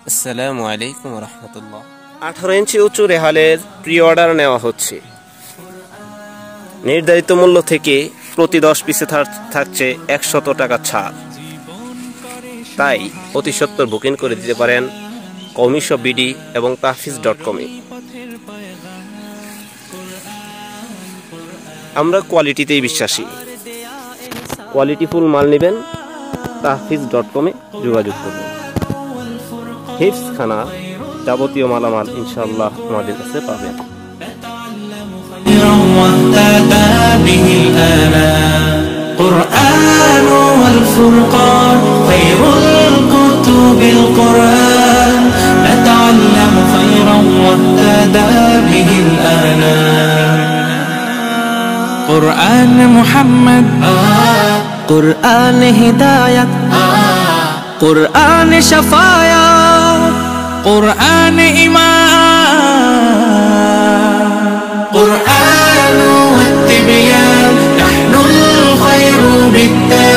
আসসালামু আলাইকুম রহমতুল্লাহ। 18 ইঞ্চি উঁচু রেহালের প্রি অর্ডার নেওয়া হচ্ছে। নির্ধারিত মূল্য থেকে প্রতি 10 পিসে থাকছে 100 টাকা ছাড়। তাই অতি সত্বর বুকিং করে দিতে পারেন কওমি শপ বিডি এবং tahfiz.com-এ। আমরা কোয়ালিটিতেই বিশ্বাসী। কোয়ালিটিফুল মাল নেবেন tahfiz.com-এ যোগাযোগ করবেন। হিফজ খানা যাবতীয় মালামাল ইনশাআল্লাহ আমাদের কাছে পাবেন। قرآن والفرقان خير الكتب القرآن نتعلم خيرا واهتدى به الآنام قرآن محمد قرآن هداية قرآن شفايا قرآن إيمان قرآن والتبيان نحن الخير بالتالي